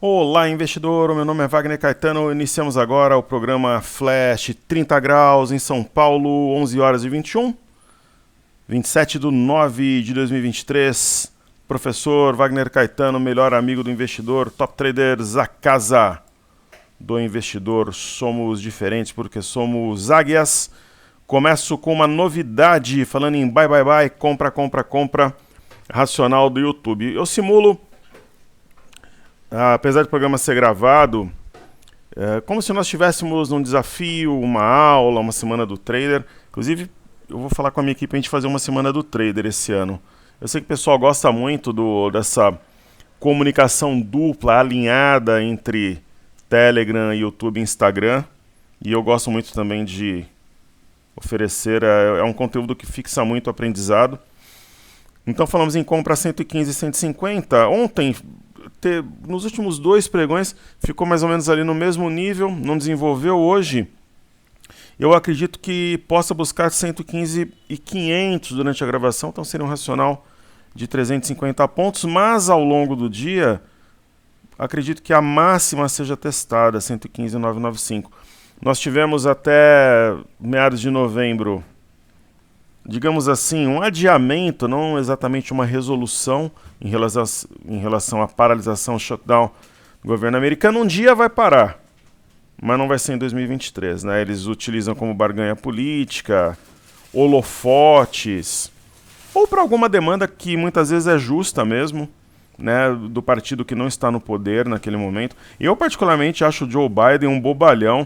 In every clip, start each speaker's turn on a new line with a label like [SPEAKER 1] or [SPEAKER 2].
[SPEAKER 1] Olá, investidor. O meu nome é Wagner Caetano. Iniciamos agora o programa Flash 30 graus em São Paulo, 11 horas e 21, 27 de 9 de 2023. Professor Wagner Caetano, melhor amigo do investidor, top traders, a casa do investidor. Somos diferentes porque somos águias. Começo com uma novidade, falando em buy, buy, buy, compra, compra, compra, racional do YouTube. Eu simulo, apesar do programa ser gravado, como se nós estivéssemos num desafio, uma aula, uma semana do trader. Inclusive, eu vou falar com a minha equipe para a gente fazer uma semana do trader esse ano. Eu sei que o pessoal gosta muito dessa comunicação dupla, alinhada entre Telegram, YouTube e Instagram. E eu gosto muito também de oferecer, é um conteúdo que fixa muito o aprendizado. Então falamos em compra 115 e 150. Ontem, nos últimos dois pregões, ficou mais ou menos ali no mesmo nível, não desenvolveu. Hoje, eu acredito que possa buscar 115 e 500 durante a gravação, então seria um racional de 350 pontos, mas ao longo do dia, acredito que a máxima seja testada, 115,995. Nós tivemos até meados de novembro, digamos assim, um adiamento, não exatamente uma resolução em relação à paralisação, shutdown do governo americano. Um dia vai parar, mas não vai ser em 2023, né? Eles utilizam como barganha política, holofotes, ou para alguma demanda que muitas vezes é justa mesmo, né, do partido que não está no poder naquele momento. Eu particularmente acho o Joe Biden um bobalhão.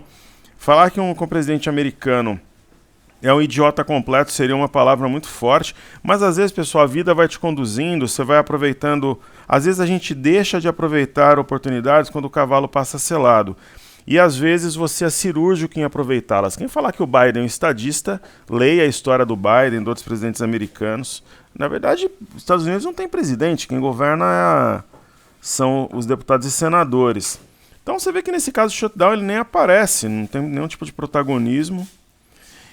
[SPEAKER 1] Falar que um presidente americano é um idiota completo seria uma palavra muito forte, mas às vezes, pessoal, a vida vai te conduzindo, você vai aproveitando. Às vezes a gente deixa de aproveitar oportunidades quando o cavalo passa selado. E às vezes você é cirúrgico em aproveitá-las. Quem falar que o Biden é um estadista, leia a história do Biden, de outros presidentes americanos. Na verdade, os Estados Unidos não tem presidente, quem governa são os deputados e senadores. Então você vê que nesse caso o shutdown ele nem aparece, não tem nenhum tipo de protagonismo.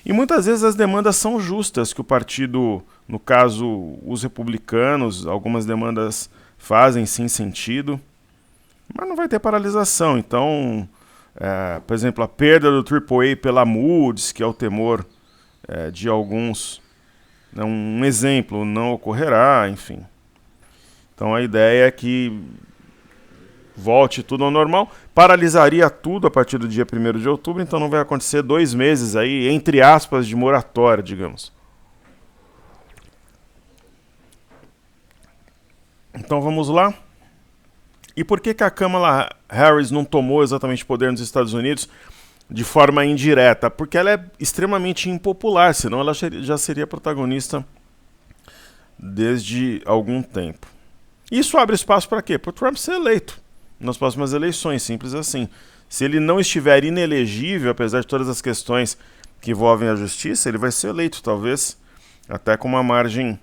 [SPEAKER 1] E muitas vezes as demandas são justas que o partido, no caso os republicanos, algumas demandas fazem sim sentido, mas não vai ter paralisação. Então, por exemplo, a perda do AAA pela Moody's, que é o temor de alguns, um exemplo, não ocorrerá, enfim. Então a ideia é que volte tudo ao normal, paralisaria tudo a partir do dia 1º de outubro, então não vai acontecer 2 meses aí, entre aspas, de moratória, digamos. Então vamos lá. E por que a Kamala Harris não tomou exatamente poder nos Estados Unidos de forma indireta? Porque ela é extremamente impopular, senão ela já seria protagonista desde algum tempo. Isso abre espaço para quê? Para o Trump ser eleito nas próximas eleições, simples assim. Se ele não estiver inelegível, apesar de todas as questões que envolvem a justiça, ele vai ser eleito, talvez até com uma margem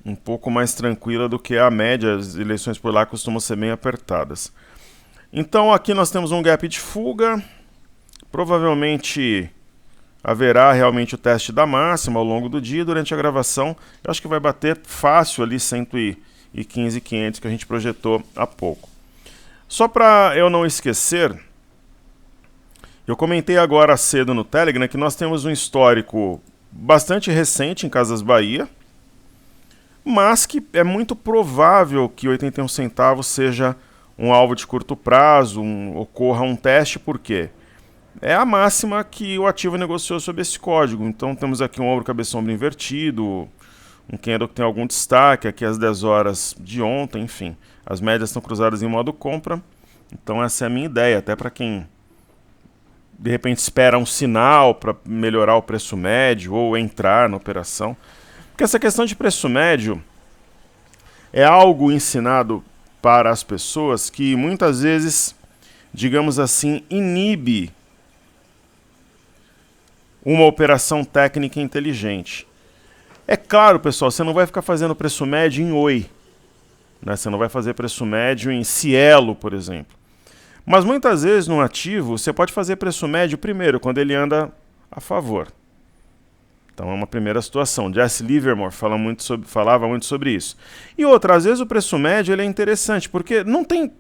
[SPEAKER 1] um pouco mais tranquila do que a média. As eleições por lá costumam ser bem apertadas. Então aqui nós temos um gap de fuga. Provavelmente haverá realmente o teste da máxima ao longo do dia. Durante a gravação, eu acho que vai bater fácil ali 115,500 que a gente projetou há pouco. Só para eu não esquecer, eu comentei agora cedo no Telegram que nós temos um histórico bastante recente em Casas Bahia, mas que é muito provável que 81 centavos seja um alvo de curto prazo, ocorra um teste, por quê? É a máxima que o ativo negociou sob esse código. Então temos aqui um ombro cabeça-ombro invertido, um candle que tem algum destaque, aqui às 10 horas de ontem, enfim. As médias estão cruzadas em modo compra, então essa é a minha ideia, até para quem de repente espera um sinal para melhorar o preço médio ou entrar na operação. Porque essa questão de preço médio é algo ensinado para as pessoas que muitas vezes, digamos assim, inibe uma operação técnica inteligente. É claro, pessoal, você não vai ficar fazendo preço médio em Oi, né? Você não vai fazer preço médio em Cielo, por exemplo. Mas muitas vezes no ativo você pode fazer preço médio primeiro, quando ele anda a favor. Então é uma primeira situação. Jesse Livermore falava muito sobre isso. E outra, às vezes o preço médio ele é interessante, porque não tem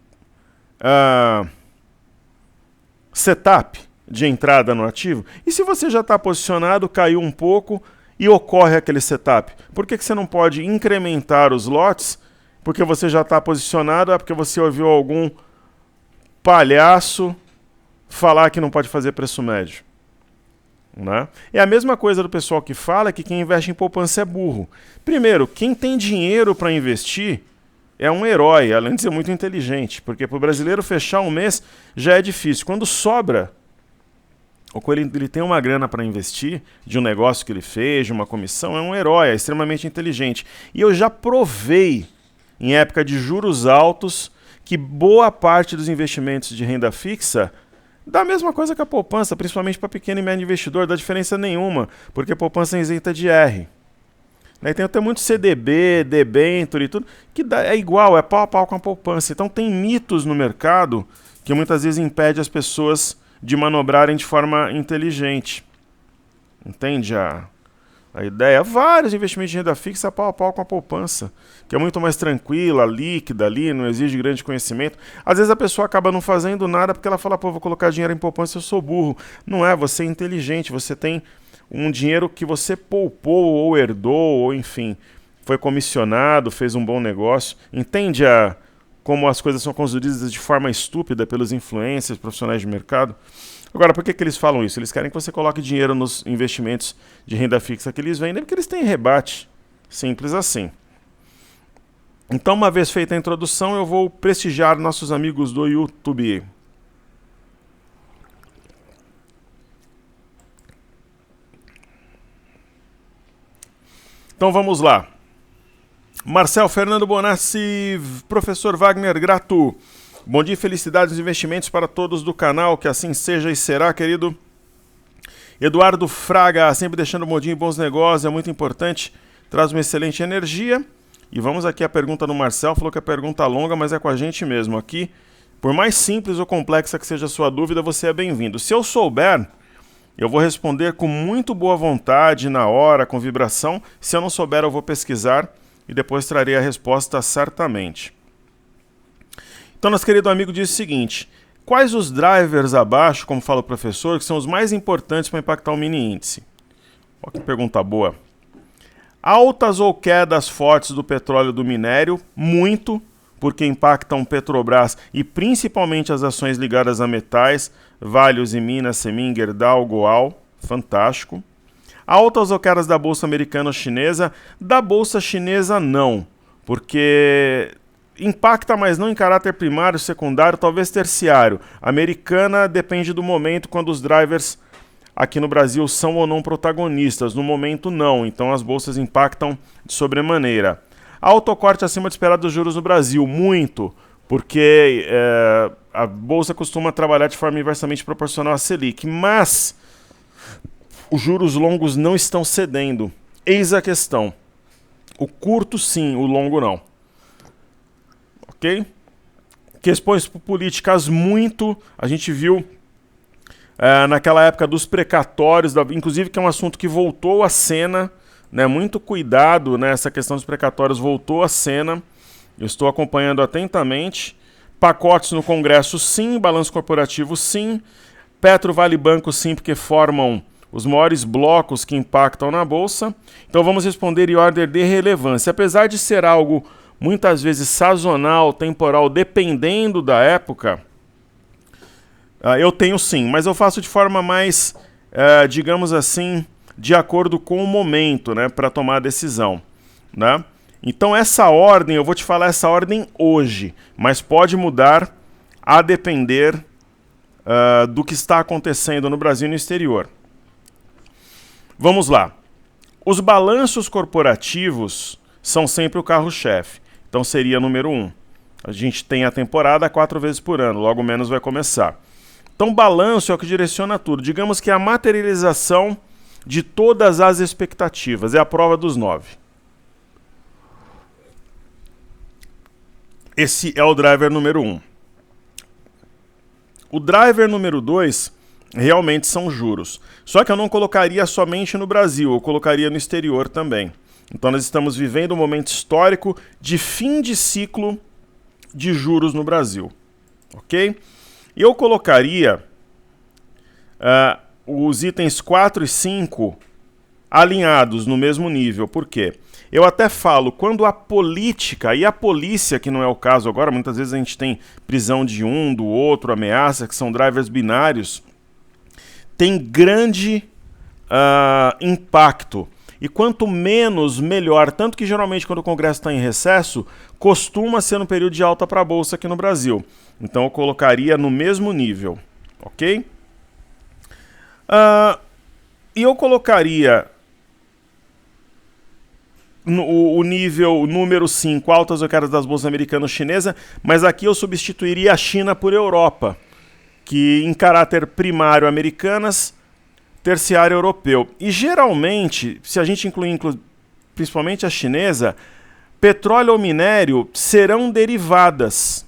[SPEAKER 1] setup de entrada no ativo? E se você já está posicionado, caiu um pouco e ocorre aquele setup? Por que você não pode incrementar os lotes porque você já está posicionado? É porque você ouviu algum palhaço falar que não pode fazer preço médio, né? É a mesma coisa do pessoal que fala que quem investe em poupança é burro. Primeiro, quem tem dinheiro para investir é um herói, além de ser muito inteligente, porque para o brasileiro fechar um mês já é difícil. Quando sobra, ou quando ele tem uma grana para investir, de um negócio que ele fez, de uma comissão, é um herói, é extremamente inteligente. E eu já provei, em época de juros altos, que boa parte dos investimentos de renda fixa dá a mesma coisa que a poupança, principalmente para pequeno e médio investidor, não dá diferença nenhuma, porque a poupança é isenta de R. Né? Tem até muito CDB, debênture e tudo, que é igual, é pau a pau com a poupança. Então tem mitos no mercado que muitas vezes impedem as pessoas de manobrarem de forma inteligente. Entende a ideia? Vários investimentos de renda fixa pau a pau com a poupança, que é muito mais tranquila, líquida ali, não exige grande conhecimento. Às vezes a pessoa acaba não fazendo nada porque ela fala, pô, vou colocar dinheiro em poupança, eu sou burro. Não é, você é inteligente, você tem um dinheiro que você poupou ou herdou, ou enfim, foi comissionado, fez um bom negócio. Entende como as coisas são conduzidas de forma estúpida pelos influencers, profissionais de mercado? Agora, por que eles falam isso? Eles querem que você coloque dinheiro nos investimentos de renda fixa que eles vendem, porque eles têm rebate. Simples assim. Então, uma vez feita a introdução, eu vou prestigiar nossos amigos do YouTube. Então, vamos lá. Marcel Fernando Bonassi, professor Wagner Grato. Bom dia e felicidades e investimentos para todos do canal, que assim seja e será, querido. Eduardo Fraga, sempre deixando o modinho e bons negócios, é muito importante, traz uma excelente energia. E vamos aqui à pergunta do Marcel, falou que a pergunta é longa, mas é com a gente mesmo aqui. Por mais simples ou complexa que seja a sua dúvida, você é bem-vindo. Se eu souber, eu vou responder com muito boa vontade, na hora, com vibração. Se eu não souber, eu vou pesquisar e depois trarei a resposta certamente. Então, nosso querido amigo diz o seguinte: quais os drivers abaixo, como fala o professor, que são os mais importantes para impactar o mini índice? Olha que pergunta boa. Altas ou quedas fortes do petróleo e do minério? Muito, porque impactam Petrobras e principalmente as ações ligadas a metais, Vale, e Minas, Semin, Gerdau, Goal. Fantástico. Altas ou quedas da Bolsa Americana ou Chinesa? Da Bolsa Chinesa, não, porque impacta, mas não em caráter primário, secundário, talvez terciário. Americana depende do momento, quando os drivers aqui no Brasil são ou não protagonistas. No momento, não. Então as bolsas impactam de sobremaneira. Alto ou corte acima do esperado dos juros no Brasil? Muito, porque a bolsa costuma trabalhar de forma inversamente proporcional à Selic. Mas os juros longos não estão cedendo. Eis a questão. O curto, sim, o longo, não. Ok? Questões políticas, muito. A gente viu naquela época dos precatórios, inclusive que é um assunto que voltou à cena, né? Muito cuidado, né? Essa questão dos precatórios voltou à cena. Eu estou acompanhando atentamente. Pacotes no Congresso, sim. Balanço corporativo, sim. Petro, Vale, Banco, sim, porque formam os maiores blocos que impactam na Bolsa. Então vamos responder em ordem de relevância. Apesar de ser algo muitas vezes sazonal, temporal, dependendo da época, eu tenho sim, mas eu faço de forma mais, digamos assim, de acordo com o momento, né, para tomar a decisão, né? Então essa ordem, eu vou te falar essa ordem hoje, mas pode mudar a depender do que está acontecendo no Brasil e no exterior. Vamos lá. Os balanços corporativos são sempre o carro-chefe. Então seria número 1. A gente tem a temporada 4 vezes por ano, logo menos vai começar. Então balanço é o que direciona tudo. Digamos que é a materialização de todas as expectativas. É a prova dos 9. Esse é o driver número 1. O driver número 2 realmente são juros. Só que eu não colocaria somente no Brasil, eu colocaria no exterior também. Então nós estamos vivendo um momento histórico de fim de ciclo de juros no Brasil. ok? E eu colocaria os itens 4 e 5 alinhados no mesmo nível. Por quê? Eu até falo, quando a política e a polícia, que não é o caso agora, muitas vezes a gente tem prisão de um, do outro, ameaça, que são drivers binários, tem grande impacto. E quanto menos, melhor. Tanto que geralmente quando o Congresso está em recesso, costuma ser um período de alta para a Bolsa aqui no Brasil. Então eu colocaria no mesmo nível, ok? E eu colocaria o nível número 5, altas ou quedas das bolsas americanas e chinesa, mas aqui eu substituiria a China por Europa, que em caráter primário americanas, terciário europeu. E geralmente, se a gente incluir principalmente a chinesa, petróleo ou minério serão derivadas.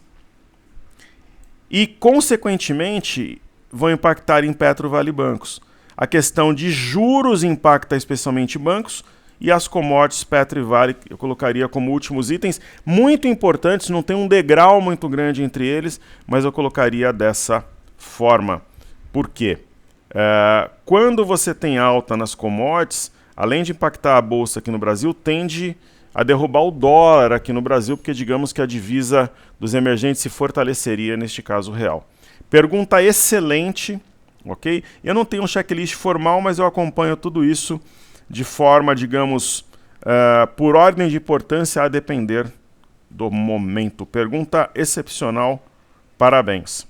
[SPEAKER 1] E, consequentemente, vão impactar em Petro, Vale e bancos. A questão de juros impacta especialmente bancos, e as commodities Petro e Vale eu colocaria como últimos itens, muito importantes, não tem um degrau muito grande entre eles, mas eu colocaria dessa forma. Por quê? Quando você tem alta nas commodities, além de impactar a bolsa aqui no Brasil, tende a derrubar o dólar aqui no Brasil, porque digamos que a divisa dos emergentes se fortaleceria, neste caso real. Pergunta excelente, ok? Eu não tenho um checklist formal, mas eu acompanho tudo isso de forma, digamos, por ordem de importância a depender do momento. Pergunta excepcional, parabéns.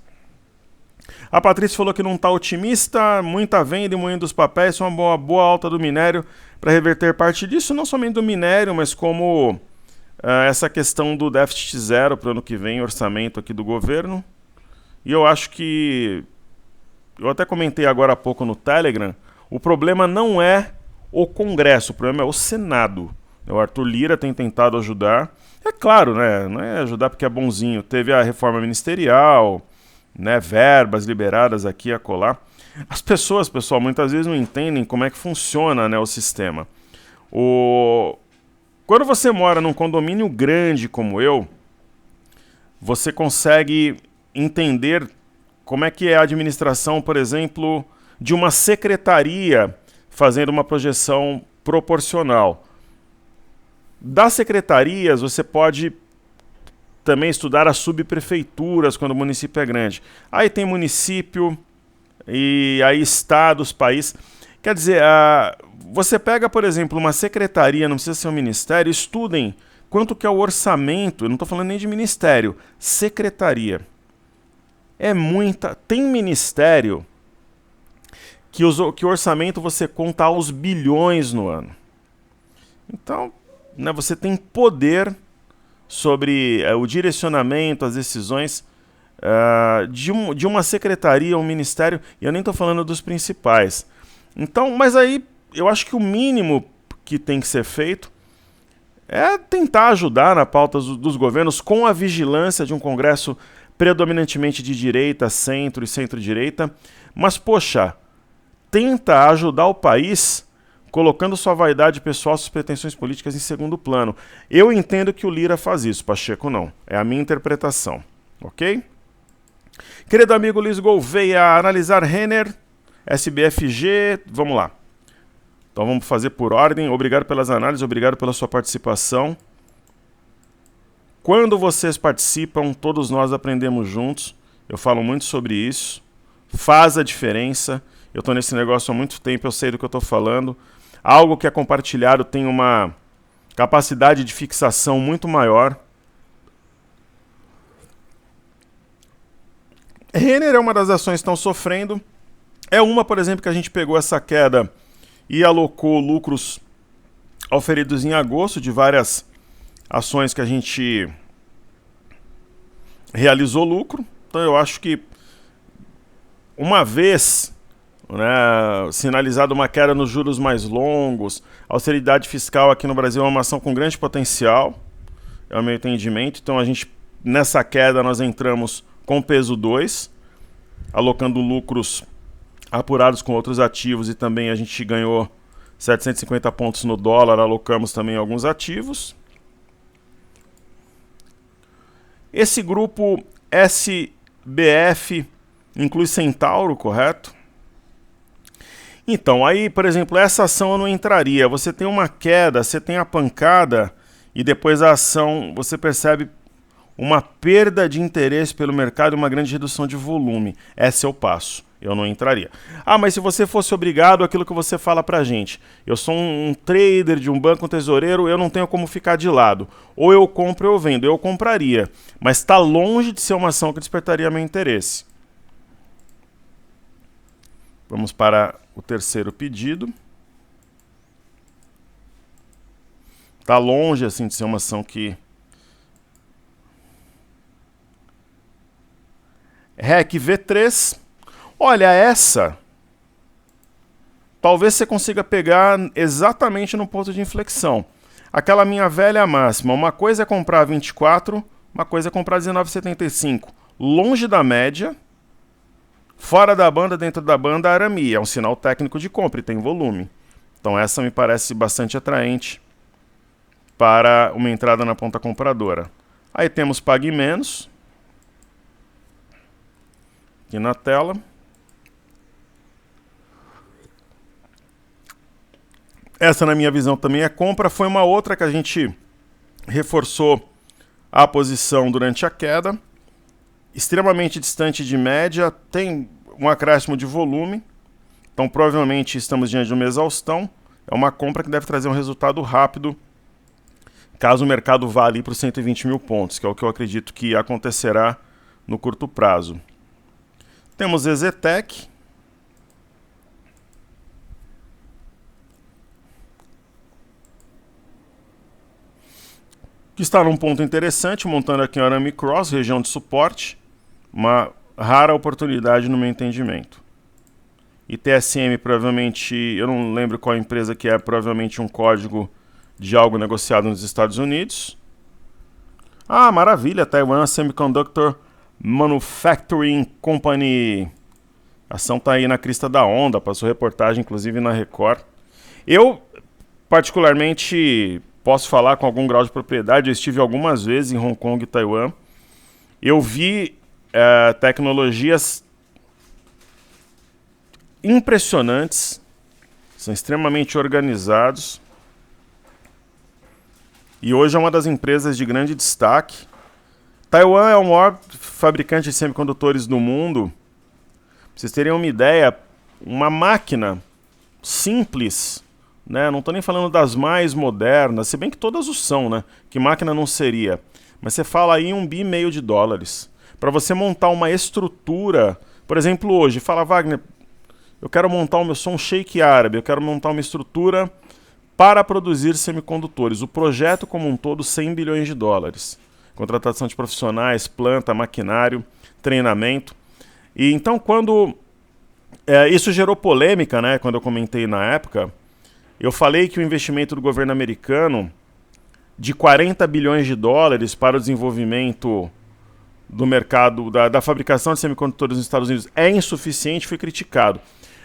[SPEAKER 1] A Patrícia falou que não está otimista, muita venda e moendo dos papéis, só uma boa alta do minério para reverter parte disso, não somente do minério, mas como essa questão do déficit zero para o ano que vem, orçamento aqui do governo. E eu acho que, eu até comentei agora há pouco no Telegram, o problema não é o Congresso, o problema é o Senado. O Arthur Lira tem tentado ajudar, é claro, né, não é ajudar porque é bonzinho, teve a reforma ministerial, né, verbas liberadas aqui e acolá. As pessoas, pessoal, muitas vezes não entendem como é que funciona, né, o sistema. Quando você mora num condomínio grande como eu, você consegue entender como é que é a administração, por exemplo, de uma secretaria fazendo uma projeção proporcional. Das secretarias, você pode também estudar as subprefeituras quando o município é grande. Aí tem município, e aí estados, país. Quer dizer, você pega, por exemplo, uma secretaria, não precisa ser um ministério, estudem quanto que é o orçamento, eu não estou falando nem de ministério, secretaria. É muita. Tem ministério que o orçamento você conta aos bilhões no ano. Então, né, você tem poder sobre o direcionamento, as decisões de uma secretaria, um ministério, e eu nem estou falando dos principais. Então, mas aí eu acho que o mínimo que tem que ser feito é tentar ajudar na pauta dos governos com a vigilância de um Congresso predominantemente de direita, centro e centro-direita, mas, poxa, tenta ajudar o país colocando sua vaidade pessoal, suas pretensões políticas em segundo plano. Eu entendo que o Lira faz isso, Pacheco não. É a minha interpretação, ok? Querido amigo Luiz Gouveia, analisar Renner, SBFG, vamos lá. Então vamos fazer por ordem. Obrigado pelas análises, obrigado pela sua participação. Quando vocês participam, todos nós aprendemos juntos. Eu falo muito sobre isso. Faz a diferença. Eu estou nesse negócio há muito tempo, eu sei do que eu estou falando. Algo que é compartilhado tem uma capacidade de fixação muito maior. Renner é uma das ações que estão sofrendo. É uma, por exemplo, que a gente pegou essa queda e alocou lucros auferidos em agosto de várias ações que a gente realizou lucro. Então eu acho que uma vez, né, sinalizado uma queda nos juros mais longos, a austeridade fiscal aqui no Brasil é uma ação com grande potencial, é o meu entendimento. Então a gente, nessa queda, nós entramos com peso 2, alocando lucros apurados com outros ativos, e também a gente ganhou 750 pontos no dólar, alocamos também alguns ativos. Esse grupo BF inclui Centauro, correto? Então, aí, por exemplo, essa ação eu não entraria. Você tem uma queda, você tem a pancada e depois a ação, você percebe uma perda de interesse pelo mercado e uma grande redução de volume. Esse é o passo. Eu não entraria. Ah, mas se você fosse obrigado, aquilo que você fala pra gente. Eu sou um trader de um banco, um tesoureiro, eu não tenho como ficar de lado. Ou eu compro ou eu vendo. Eu compraria. Mas está longe de ser uma ação que despertaria meu interesse. Vamos para o terceiro pedido. Está longe assim de ser uma ação que... REC V3. Olha, essa... Talvez você consiga pegar exatamente no ponto de inflexão. Aquela minha velha máxima. Uma coisa é comprar 24, uma coisa é comprar 19,75. Longe da média... Fora da banda, dentro da banda, Arami. É um sinal técnico de compra e tem volume. Então essa me parece bastante atraente para uma entrada na ponta compradora. Aí temos Pague Menos. Aqui na tela. Essa, na minha visão, também é compra. Foi uma outra que a gente reforçou a posição durante a queda. Extremamente distante de média, tem um acréscimo de volume, então provavelmente estamos diante de uma exaustão. É uma compra que deve trazer um resultado rápido, caso o mercado vá ali para os 120 mil pontos, que é o que eu acredito que acontecerá no curto prazo. Temos EZTEC. Que está num ponto interessante, montando aqui o Arame Cross, região de suporte. Uma rara oportunidade no meu entendimento. E TSM provavelmente, eu não lembro qual empresa que é, provavelmente um código de algo negociado nos Estados Unidos. Ah, maravilha, Taiwan Semiconductor Manufacturing Company. A ação está aí na crista da onda, passou reportagem inclusive na Record. Eu, particularmente, posso falar com algum grau de propriedade, eu estive algumas vezes em Hong Kong e Taiwan. Eu vi tecnologias impressionantes, são extremamente organizados e hoje é uma das empresas de grande destaque. Taiwan é o maior fabricante de semicondutores do mundo. Pra vocês terem uma ideia, uma máquina simples, né? Não estou nem falando das mais modernas, se bem que todas o são, né? Que máquina não seria? Mas você fala aí $1,5 bilhão. Para você montar uma estrutura, por exemplo, hoje, fala, Wagner, eu quero montar eu sou um sheik árabe, eu quero montar uma estrutura para produzir semicondutores. O projeto como um todo, $100 bilhões. Contratação de profissionais, planta, maquinário, treinamento. E então, quando isso gerou polêmica, né, quando eu comentei na época, eu falei que o investimento do governo americano de $40 bilhões para o desenvolvimento do mercado, da fabricação de semicondutores nos Estados Unidos é insuficiente, foi criticado.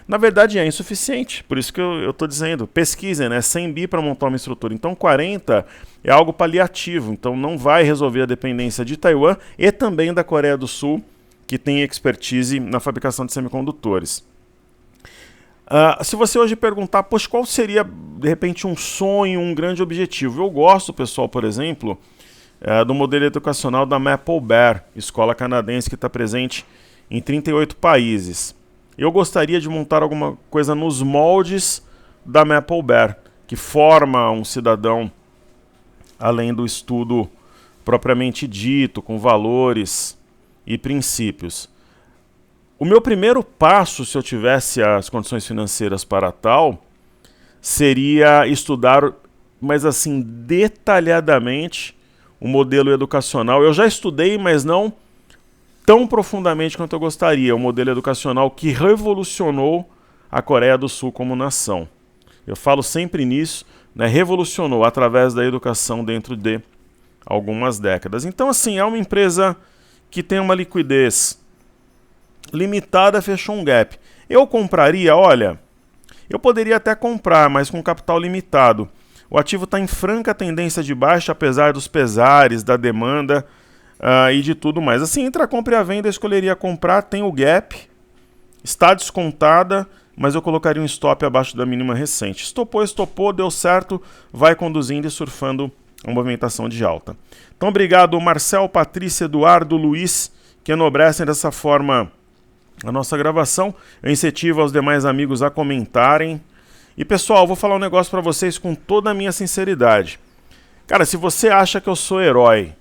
[SPEAKER 1] Na verdade é insuficiente, por isso que eu estou dizendo, pesquisem, né? 100 bi para montar uma estrutura, então 40 é algo paliativo, então não vai resolver a dependência de Taiwan e também da Coreia do Sul, que tem expertise na fabricação de semicondutores. Se você hoje perguntar, poxa, qual seria, de repente, um sonho, um grande objetivo? Eu gosto, pessoal, por exemplo, do modelo educacional da Maple Bear, escola canadense que está presente em 38 países. Eu gostaria de montar alguma coisa nos moldes da Maple Bear, que forma um cidadão além do estudo propriamente dito, com valores e princípios. O meu primeiro passo, se eu tivesse as condições financeiras para tal, seria estudar, mas assim, detalhadamente, o modelo educacional. Eu já estudei, mas não tão profundamente quanto eu gostaria. O modelo educacional que revolucionou a Coreia do Sul como nação. Eu falo sempre nisso, né? Revolucionou através da educação dentro de algumas décadas. Então, assim, é uma empresa que tem uma liquidez limitada, fechou um gap. Eu compraria, olha, eu poderia até comprar, mas com capital limitado. O ativo está em franca tendência de baixa, apesar dos pesares, da demanda. e de tudo mais. Assim, entre a compra e a venda, eu escolheria comprar. Tem o gap, está descontada, mas eu colocaria um stop abaixo da mínima recente. Estopou, deu certo, vai conduzindo e surfando a movimentação de alta. Então, obrigado, Marcel, Patrícia, Eduardo, Luiz, que enobrecem dessa forma a nossa gravação. Eu incentivo aos demais amigos a comentarem. E, pessoal, vou falar um negócio para vocês com toda a minha sinceridade. Cara, se você acha que eu sou herói,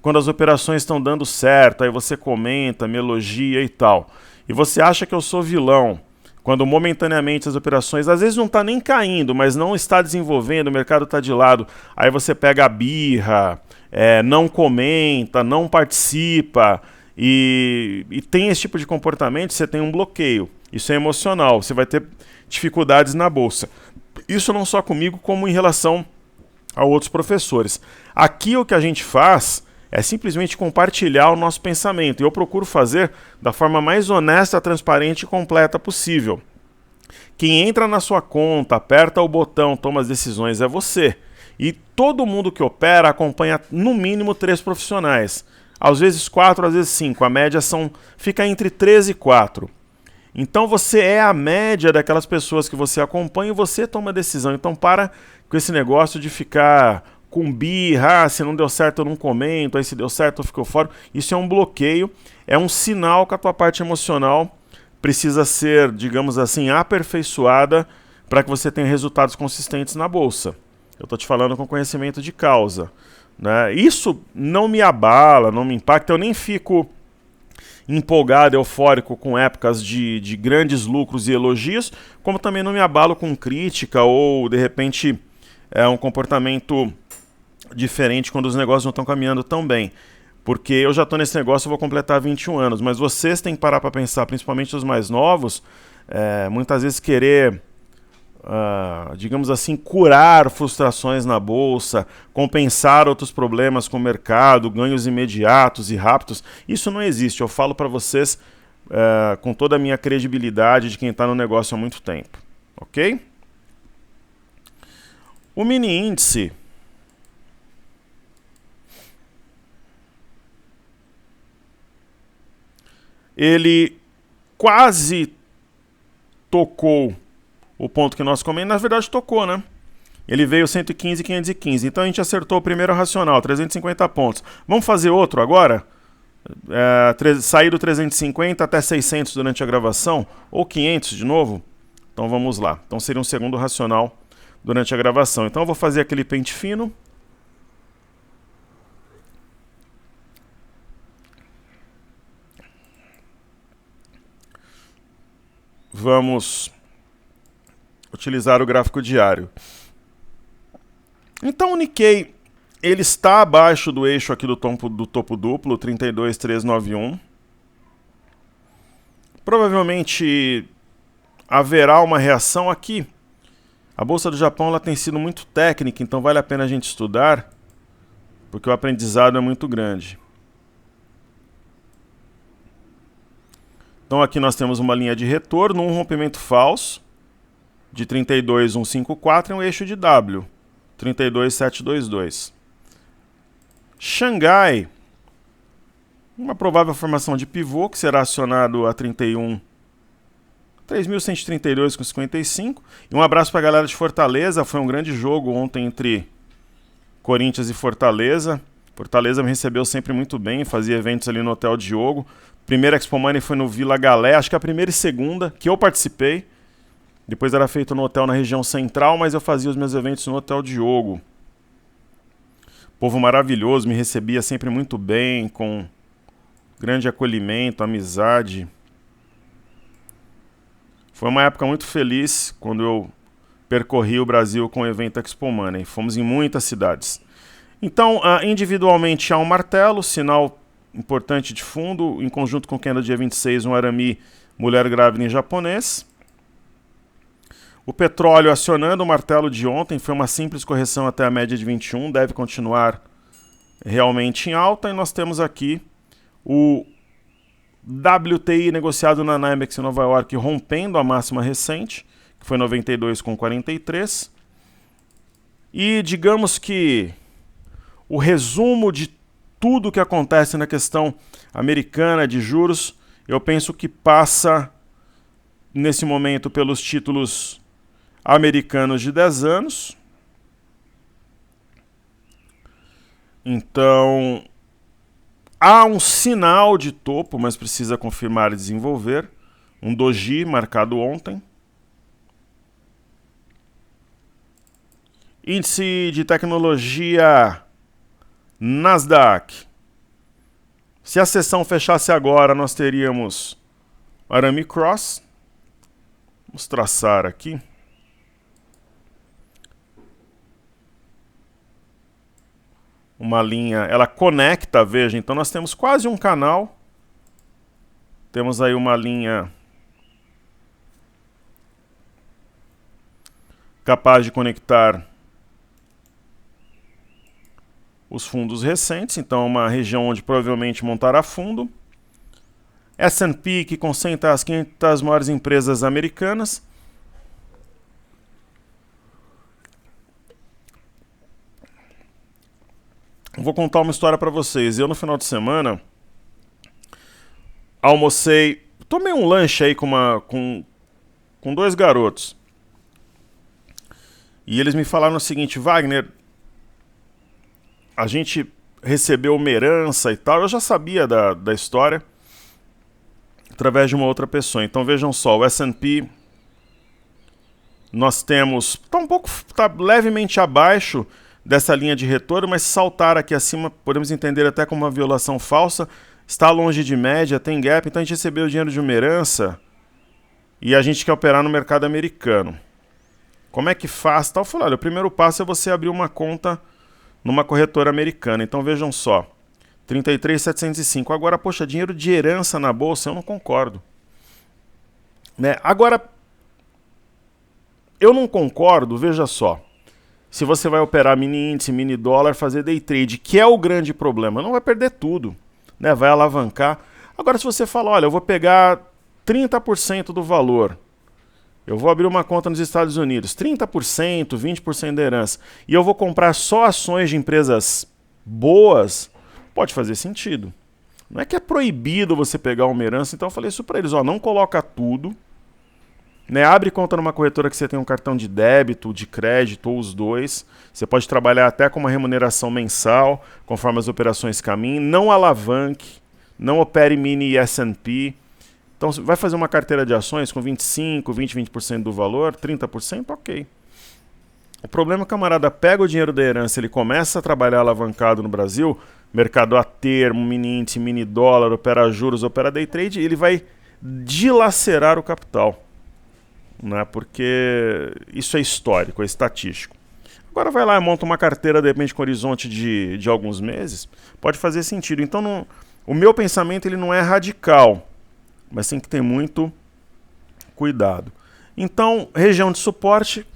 [SPEAKER 1] quando as operações estão dando certo, aí você comenta, me elogia e tal, e você acha que eu sou vilão, quando momentaneamente as operações, às vezes não está nem caindo, mas não está desenvolvendo, o mercado está de lado, aí você pega a birra, não comenta, não participa, e tem esse tipo de comportamento, você tem um bloqueio. Isso é emocional, você vai ter dificuldades na bolsa. Isso não só comigo, como em relação a outros professores. Aqui o que a gente faz é simplesmente compartilhar o nosso pensamento. E eu procuro fazer da forma mais honesta, transparente e completa possível. Quem entra na sua conta, aperta o botão, toma as decisões é você. E todo mundo que opera acompanha no mínimo 3 profissionais. Às vezes 4, às vezes 5. A média fica entre 3 e 4. Então você é a média daquelas pessoas que você acompanha e você toma a decisão. Então para com esse negócio de ficar com birra, se não deu certo eu não comento, aí se deu certo eu fico fora. Isso é um bloqueio, é um sinal que a tua parte emocional precisa ser, digamos assim, aperfeiçoada para que você tenha resultados consistentes na bolsa. Eu estou te falando com conhecimento de causa, né? Isso não me abala, não me impacta, eu nem fico empolgado, eufórico com épocas de grandes lucros e elogios, como também não me abalo com crítica ou, de repente, um comportamento diferente quando os negócios não estão caminhando tão bem. Porque eu já estou nesse negócio, eu vou completar 21 anos, mas vocês têm que parar para pensar, principalmente os mais novos, muitas vezes querer, digamos assim, curar frustrações na bolsa, compensar outros problemas com o mercado, ganhos imediatos e rápidos. Isso não existe, eu falo para vocês com toda a minha credibilidade de quem está no negócio há muito tempo. Ok? O mini índice ele quase tocou o ponto que nós comemos, na verdade tocou, né? Ele veio 115 e 515, então a gente acertou o primeiro racional, 350 pontos. Vamos fazer outro agora? Sair do 350 até 600 durante a gravação, ou 500 de novo? Então vamos lá. Então seria um segundo racional durante a gravação. Então eu vou fazer aquele pente fino. Vamos utilizar o gráfico diário. Então o Nikkei ele está abaixo do eixo aqui do topo duplo, 32.391. Provavelmente haverá uma reação aqui. A Bolsa do Japão ela tem sido muito técnica, então vale a pena a gente estudar, porque o aprendizado é muito grande. Então aqui nós temos uma linha de retorno, um rompimento falso de 32.154 e um eixo de W, 32.722. Xangai, uma provável formação de pivô que será acionado a 3.132,55. E um abraço para a galera de Fortaleza, foi um grande jogo ontem entre Corinthians e Fortaleza. Fortaleza me recebeu sempre muito bem, fazia eventos ali no Hotel Diogo. Primeira Expo Money foi no Vila Galé, acho que a primeira e segunda, que eu participei. Depois era feito no hotel na região central, mas eu fazia os meus eventos no Hotel Diogo. Povo maravilhoso, me recebia sempre muito bem, com grande acolhimento, amizade. Foi uma época muito feliz quando eu percorri o Brasil com o evento Expo Money. Fomos em muitas cidades. Então, individualmente há um martelo, sinal importante de fundo, em conjunto com o candle dia 26, um arame mulher grávida em japonês. O petróleo acionando o martelo de ontem, foi uma simples correção até a média de 21, deve continuar realmente em alta. E nós temos aqui o WTI negociado na NYMEX em Nova York rompendo a máxima recente, que foi 92,43. E digamos que o resumo de tudo o que acontece na questão americana de juros, eu penso que passa, nesse momento, pelos títulos americanos de 10 anos. Então, há um sinal de topo, mas precisa confirmar e desenvolver. Um doji marcado ontem. Índice de tecnologia Nasdaq. Se a sessão fechasse agora, nós teríamos arame cross. Vamos traçar aqui. Uma linha, ela conecta, veja, então nós temos quase um canal. Temos aí uma linha capaz de conectar os fundos recentes, então uma região onde provavelmente montará fundo. S&P, que concentra as 500 maiores empresas americanas. Vou contar uma história para vocês. Eu, no final de semana, almocei, tomei um lanche aí com dois garotos. E eles me falaram o seguinte: Wagner, a gente recebeu uma herança e tal. Eu já sabia da história através de uma outra pessoa. Então vejam só, o S&P nós temos, está levemente abaixo dessa linha de retorno, mas se saltar aqui acima, podemos entender até como uma violação falsa. Está longe de média, tem gap, então a gente recebeu o dinheiro de uma herança e a gente quer operar no mercado americano. Como é que faz? Eu falei, olha, o primeiro passo é você abrir uma conta numa corretora americana. Então vejam só, 33.705. Agora, poxa, dinheiro de herança na bolsa, eu não concordo. Né? Agora, eu não concordo, veja só. Se você vai operar mini índice, mini dólar, fazer day trade, que é o grande problema, não vai perder tudo, né? Vai alavancar. Agora, se você fala, olha, eu vou pegar 30% do valor, eu vou abrir uma conta nos Estados Unidos, 30%, 20% da herança, e eu vou comprar só ações de empresas boas, pode fazer sentido. Não é que é proibido você pegar uma herança, então eu falei isso para eles, ó, não coloca tudo, né? Abre conta numa corretora que você tem um cartão de débito, de crédito ou os dois. Você pode trabalhar até com uma remuneração mensal, conforme as operações caminhem. Não alavanque, não opere mini S&P. Então, vai fazer uma carteira de ações com 25%, 20% do valor, 30%, ok. O problema é que o camarada pega o dinheiro da herança, ele começa a trabalhar alavancado no Brasil, mercado a termo, mini índice, mini dólar, opera juros, opera day trade, e ele vai dilacerar o capital. Né, porque isso é histórico, é estatístico. Agora vai lá e monta uma carteira, de repente, com horizonte de alguns meses, pode fazer sentido. Então, o meu pensamento ele não é radical, mas tem que ter muito cuidado. Então, região de suporte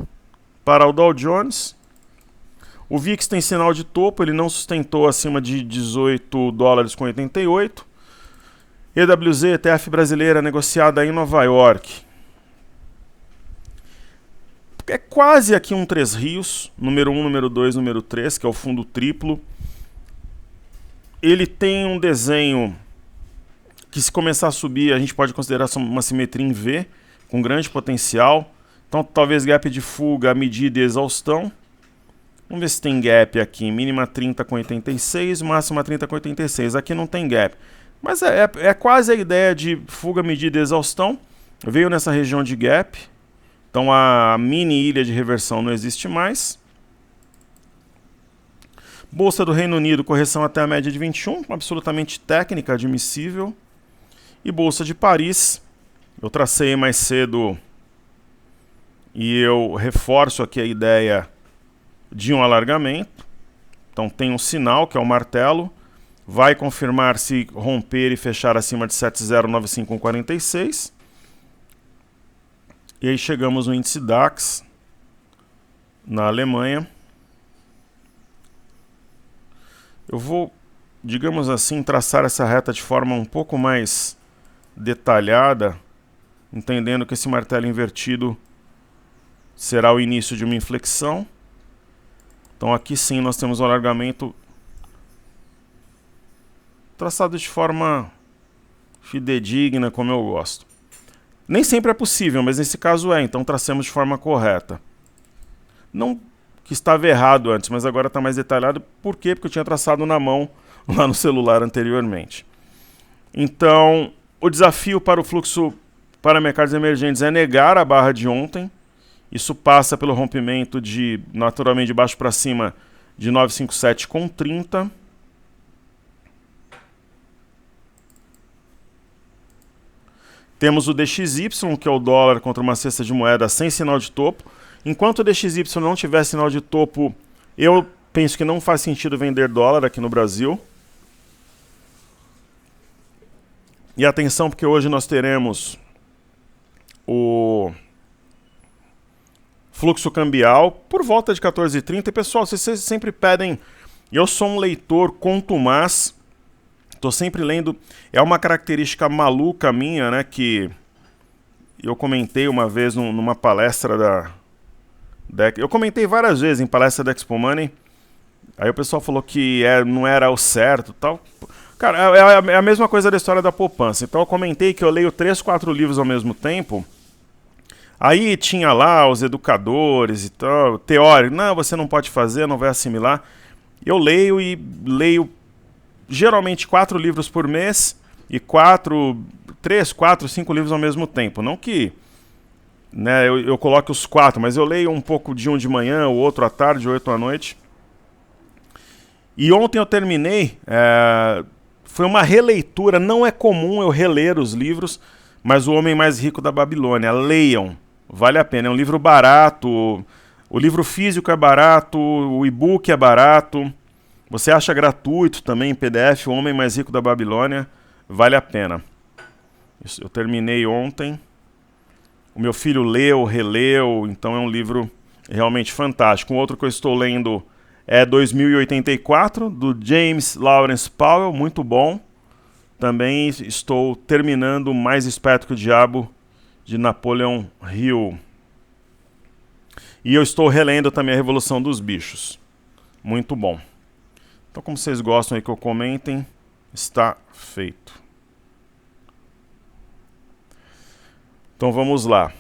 [SPEAKER 1] para o Dow Jones. O VIX tem sinal de topo, ele não sustentou acima de 18 dólares com 88. EWZ, ETF brasileira, negociada em Nova York. É quase aqui um Três Rios, número 1, número 2, número 3, que é o fundo triplo. Ele tem um desenho que, se começar a subir, a gente pode considerar uma simetria em V, com grande potencial. Então, talvez gap de fuga, medida e exaustão. Vamos ver se tem gap aqui, mínima 30 com 86, máxima 30 com 86. Aqui não tem gap. Mas é quase a ideia de fuga, medida e exaustão. Veio nessa região de gap. Então a mini ilha de reversão não existe mais. Bolsa do Reino Unido, correção até a média de 21, absolutamente técnica, admissível. E Bolsa de Paris, eu tracei mais cedo e eu reforço aqui a ideia de um alargamento. Então tem um sinal, que é o martelo, vai confirmar se romper e fechar acima de 7095,46. E aí chegamos no índice DAX, na Alemanha. Eu vou, digamos assim, traçar essa reta de forma um pouco mais detalhada, entendendo que esse martelo invertido será o início de uma inflexão. Então aqui sim nós temos um alargamento traçado de forma fidedigna, como eu gosto. Nem sempre é possível, mas nesse caso é, então tracemos de forma correta. Não que estava errado antes, mas agora está mais detalhado. Por quê? Porque eu tinha traçado na mão lá no celular anteriormente. Então, o desafio para o fluxo para mercados emergentes é negar a barra de ontem. Isso passa pelo rompimento de, naturalmente, de baixo para cima de 957,30. Temos o DXY, que é o dólar contra uma cesta de moeda sem sinal de topo. Enquanto o DXY não tiver sinal de topo, eu penso que não faz sentido vender dólar aqui no Brasil. E atenção, porque hoje nós teremos o fluxo cambial por volta de 14h30. E pessoal, vocês sempre pedem, eu sou um leitor contumaz, estou sempre lendo, é uma característica maluca minha, né, que eu comentei uma vez numa palestra eu comentei várias vezes em palestra da Expo Money, aí o pessoal falou que não era o certo e tal. Cara, é a mesma coisa da história da poupança. Então eu comentei que eu leio 3, 4 livros ao mesmo tempo. Aí tinha lá os educadores e tal, teórico, não, você não pode fazer, não vai assimilar. Eu leio geralmente 4 livros por mês e 3, 4, 5 livros ao mesmo tempo. Não que, né, eu coloque os 4, mas eu leio um pouco de um de manhã, o outro à tarde, 8 à noite. E ontem eu terminei, foi uma releitura, não é comum eu reler os livros, mas O Homem Mais Rico da Babilônia, leiam, vale a pena, é um livro barato, o livro físico é barato, o e-book é barato, você acha gratuito também em PDF, O Homem Mais Rico da Babilônia, vale a pena. Isso, eu terminei ontem, o meu filho leu, releu, então é um livro realmente fantástico. Um outro que eu estou lendo é 2084, do James Lawrence Powell, muito bom. Também estou terminando Mais Esperto que o Diabo, de Napoleon Hill. E eu estou relendo também A Revolução dos Bichos. Muito bom. Então, como vocês gostam aí que eu comentem, está feito. Então vamos lá.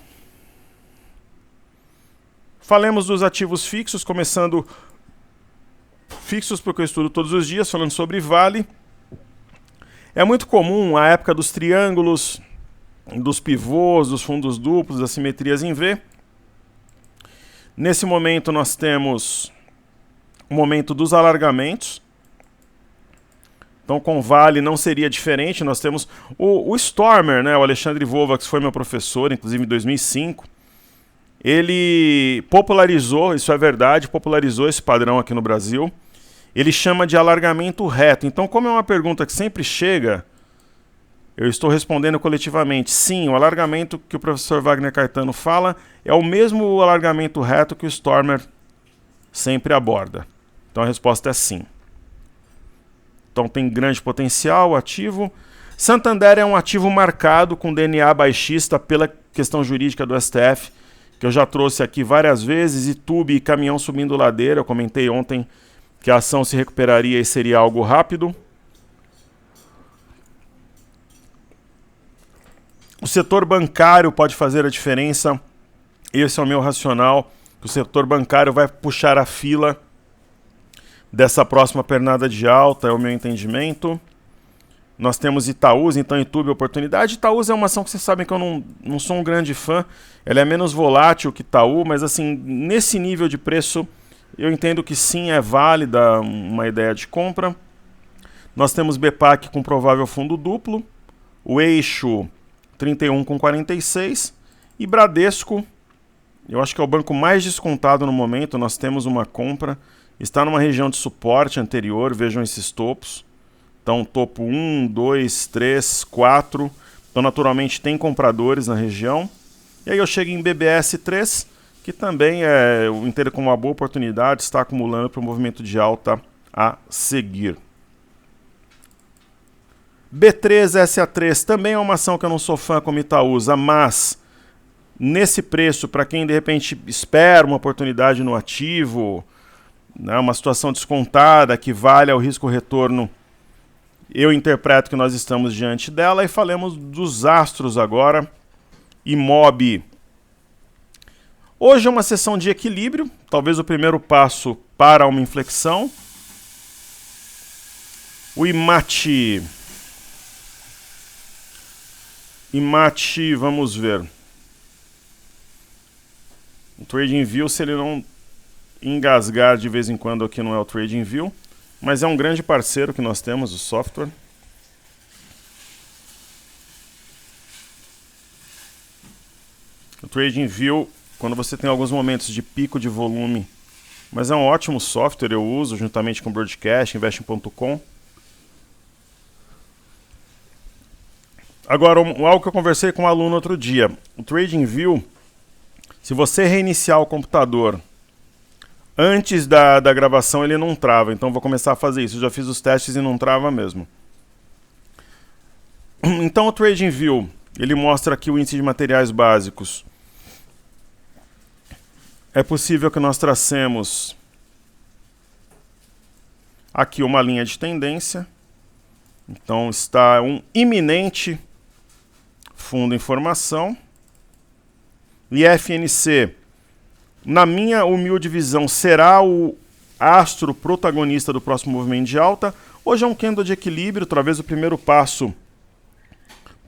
[SPEAKER 1] Falemos dos ativos fixos, começando fixos porque eu estudo todos os dias, falando sobre Vale. É muito comum a época dos triângulos, dos pivôs, dos fundos duplos, das simetrias em V. Nesse momento nós temos o momento dos alargamentos. Então com Vale não seria diferente, nós temos o Stormer, né, o Alexandre Volva, que foi meu professor, inclusive em 2005, ele popularizou, isso é verdade, popularizou esse padrão aqui no Brasil, ele chama de alargamento reto. Então como é uma pergunta que sempre chega, eu estou respondendo coletivamente, sim, o alargamento que o professor Wagner Caetano fala é o mesmo alargamento reto que o Stormer sempre aborda. Então a resposta é sim. Então tem grande potencial, o ativo. Santander é um ativo marcado com DNA baixista pela questão jurídica do STF, que eu já trouxe aqui várias vezes, YouTube e caminhão subindo ladeira, eu comentei ontem que a ação se recuperaria e seria algo rápido. O setor bancário pode fazer a diferença, esse é o meu racional, que o setor bancário vai puxar a fila dessa próxima pernada de alta, é o meu entendimento. Nós temos Itaúsa, então YouTube oportunidade. Itaúsa é uma ação que vocês sabem que eu não sou um grande fã, ela é menos volátil que Itaú, mas assim, nesse nível de preço, eu entendo que sim, é válida uma ideia de compra. Nós temos Bepac com provável fundo duplo, o Eixo 31,46 e Bradesco, eu acho que é o banco mais descontado no momento, nós temos uma compra, está numa região de suporte anterior, vejam esses topos. Então, topo 1, 2, 3, 4. Então, naturalmente, tem compradores na região. E aí eu chego em BBS 3, que também eu entendo como uma boa oportunidade, está acumulando para o movimento de alta a seguir. B3, SA3, também é uma ação que eu não sou fã como Itaúsa, mas nesse preço, para quem de repente espera uma oportunidade no ativo, né, uma situação descontada que vale ao risco-retorno, Eu interpreto que nós estamos diante dela e falemos dos astros agora. IMOB. Hoje é uma sessão de equilíbrio, talvez o primeiro passo para uma inflexão. O IMAT. IMAT, vamos ver. O TradingView, se ele não engasgar de vez em quando aqui, não é o TradingView, mas é um grande parceiro que nós temos, o software. O TradingView, quando você tem alguns momentos de pico de volume, mas é um ótimo software, eu uso juntamente com o Broadcast, Investing.com. Agora, algo que eu conversei com um aluno outro dia, o TradingView, se você reiniciar o computador antes da gravação, ele não trava, então vou começar a fazer isso, eu já fiz os testes e não trava mesmo. Então o TradingView, ele mostra aqui o índice de materiais básicos. É possível que nós tracemos aqui uma linha de tendência. Então está um iminente fundo em formação. E FNC, na minha humilde visão, será o astro protagonista do próximo movimento de alta. Hoje é um candle de equilíbrio, talvez o primeiro passo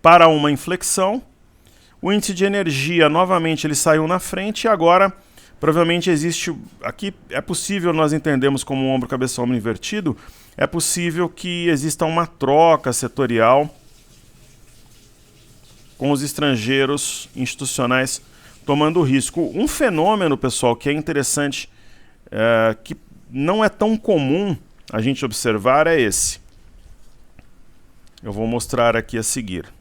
[SPEAKER 1] para uma inflexão. O índice de energia, novamente, ele saiu na frente e agora provavelmente existe, aqui é possível nós entendemos como um ombro, cabeça, ombro invertido, é possível que exista uma troca setorial com os estrangeiros institucionais tomando risco. Um fenômeno, pessoal, que é interessante, que não é tão comum a gente observar, é esse. Eu vou mostrar aqui a seguir.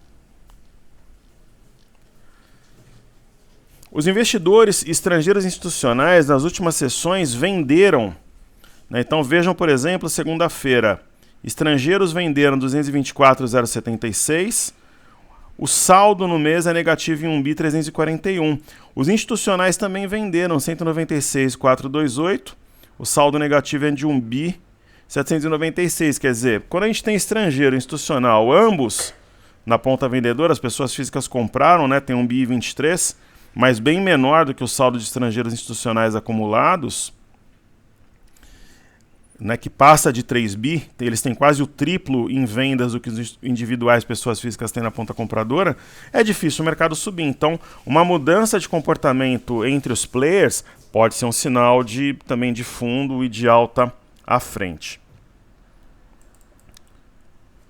[SPEAKER 1] Os investidores estrangeiros institucionais nas últimas sessões venderam, né? Então vejam, por exemplo, segunda-feira, estrangeiros venderam 224,076, o saldo no mês é negativo em 1 bi 341. Os institucionais também venderam 196,428, o saldo negativo é de 1 bi 796, quer dizer, quando a gente tem estrangeiro e institucional, ambos na ponta vendedora, as pessoas físicas compraram, né? Tem 1 bi 23, mas bem menor do que o saldo de estrangeiros institucionais acumulados, né, que passa de 3 bi, eles têm quase o triplo em vendas do que os individuais, pessoas físicas, têm na ponta compradora, é difícil o mercado subir. Então, uma mudança de comportamento entre os players pode ser um sinal também de fundo e de alta à frente.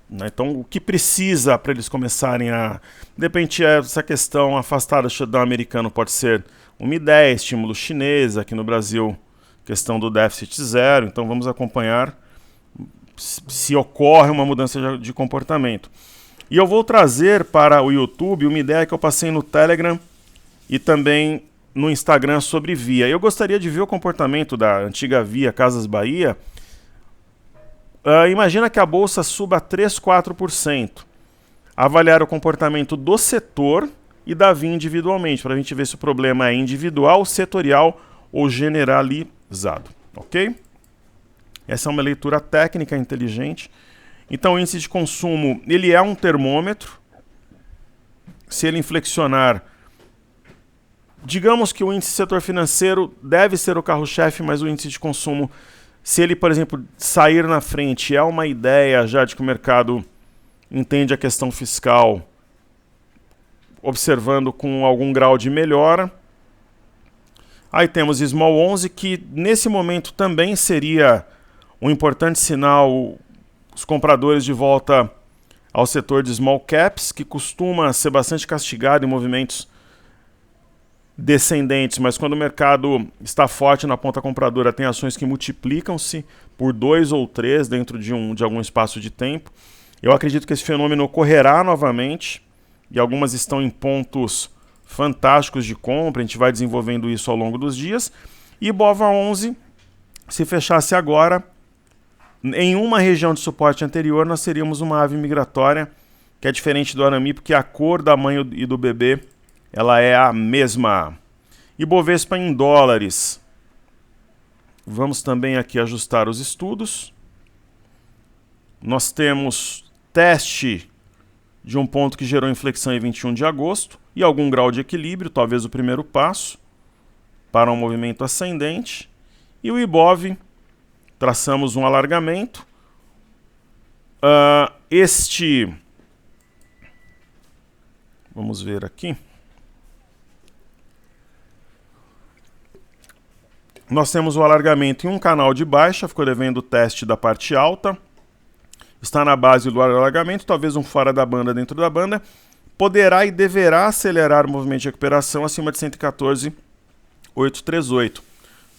[SPEAKER 1] Então, o que precisa para eles começarem a... De repente, essa questão afastada do shutdown americano pode ser uma ideia, estímulo chinês, aqui no Brasil, questão do déficit zero. Então, vamos acompanhar se ocorre uma mudança de comportamento. E eu vou trazer para o YouTube uma ideia que eu passei no Telegram e também no Instagram sobre Via. Eu gostaria de ver o comportamento da antiga Via Casas Bahia. Imagina que a bolsa suba 3, 4%. Avaliar o comportamento do setor e da Via individualmente, para a gente ver se o problema é individual, setorial ou generalizado. Ok? Essa é uma leitura técnica inteligente. Então o índice de consumo, ele é um termômetro. Se ele inflexionar, digamos que o índice setor financeiro deve ser o carro-chefe, mas o índice de consumo, se ele, por exemplo, sair na frente, é uma ideia já de que o mercado entende a questão fiscal, observando com algum grau de melhora. Aí temos Small 11, que nesse momento também seria um importante sinal, os compradores de volta ao setor de Small Caps, que costuma ser bastante castigado em movimentos descendentes, mas quando o mercado está forte na ponta compradora, tem ações que multiplicam-se por 2 ou 3 dentro de algum espaço de tempo. Eu acredito que esse fenômeno ocorrerá novamente, e algumas estão em pontos fantásticos de compra, a gente vai desenvolvendo isso ao longo dos dias. E BOVA 11, se fechasse agora, em uma região de suporte anterior, nós teríamos uma ave migratória, que é diferente do Arami, porque a cor da mãe e do bebê ela é a mesma. Ibovespa em dólares. Vamos também aqui ajustar os estudos. Nós temos teste de um ponto que gerou inflexão em 21 de agosto e algum grau de equilíbrio, talvez o primeiro passo para um movimento ascendente. E o Ibov, traçamos um alargamento. Vamos ver aqui. Nós temos o alargamento em um canal de baixa, ficou devendo o teste da parte alta. Está na base do alargamento, talvez um fora da banda dentro da banda. Poderá e deverá acelerar o movimento de recuperação acima de 114,838.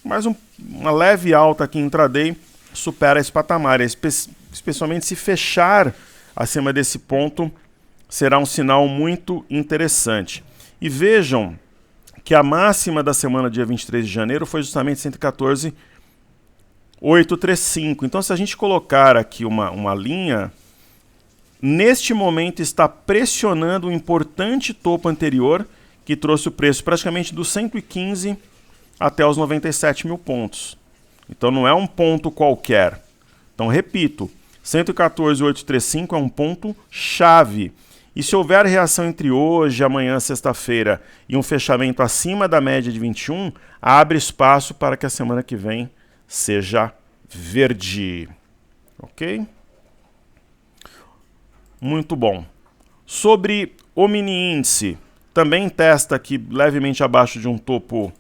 [SPEAKER 1] Mas uma leve alta aqui em intraday supera esse patamar, especialmente se fechar acima desse ponto, será um sinal muito interessante. E vejam que a máxima da semana dia 23 de janeiro foi justamente 114,835. Então, se a gente colocar aqui uma linha, neste momento está pressionando um importante topo anterior que trouxe o preço praticamente dos 115 até os 97 mil pontos. Então, não é um ponto qualquer. Então, repito, 114,835 é um ponto chave. E se houver reação entre hoje, amanhã, sexta-feira, e um fechamento acima da média de 21, abre espaço para que a semana que vem seja verde. Ok? Muito bom. Sobre o mini índice, também testa aqui levemente abaixo de um topo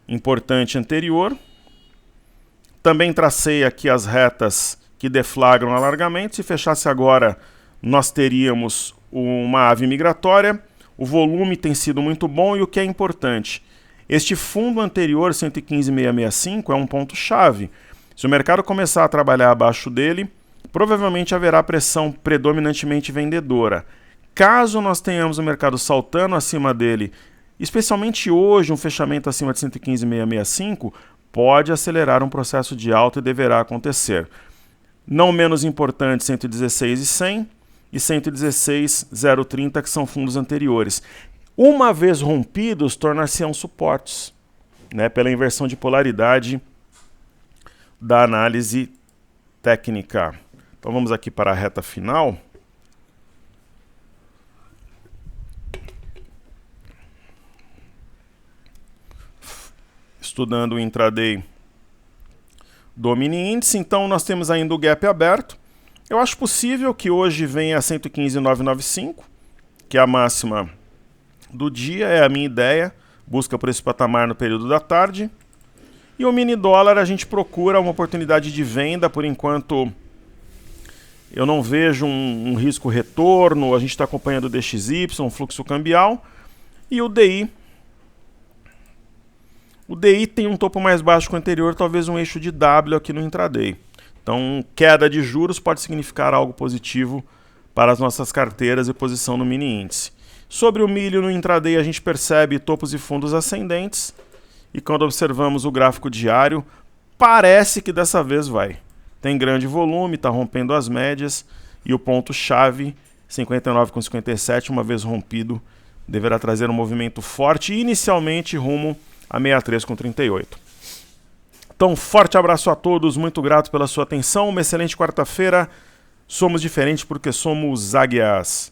[SPEAKER 1] importante anterior. Também tracei aqui as retas que deflagram alargamento. Se fechasse agora, nós teríamos uma ave migratória. O volume tem sido muito bom e o que é importante, este fundo anterior, 115,665, é um ponto-chave. Se o mercado começar a trabalhar abaixo dele, provavelmente haverá pressão predominantemente vendedora. Caso nós tenhamos o mercado saltando acima dele, especialmente hoje, um fechamento acima de 115,665, pode acelerar um processo de alta e deverá acontecer. Não menos importante, 116,100 e 116,030, que são fundos anteriores. Uma vez rompidos, tornar-se-ão suportes, né, pela inversão de polaridade da análise técnica. Então vamos aqui para a reta final. Estudando o intraday do mini índice, então nós temos ainda o gap aberto. Eu acho possível que hoje venha a 115,995, que é a máxima do dia, é a minha ideia, busca por esse patamar no período da tarde. E o mini dólar a gente procura uma oportunidade de venda, por enquanto eu não vejo um risco retorno, a gente está acompanhando o DXY, um fluxo cambial, e o DI. O DI tem um topo mais baixo que o anterior, talvez um eixo de W aqui no intraday. Então, queda de juros pode significar algo positivo para as nossas carteiras e posição no mini índice. Sobre o milho no intraday, a gente percebe topos e fundos ascendentes. E quando observamos o gráfico diário, parece que dessa vez vai. Tem grande volume, está rompendo as médias. E o ponto-chave, 59,57, uma vez rompido, deverá trazer um movimento forte, inicialmente rumo a 63,38. Então, forte abraço a todos, muito grato pela sua atenção, uma excelente quarta-feira. Somos diferentes porque somos águias.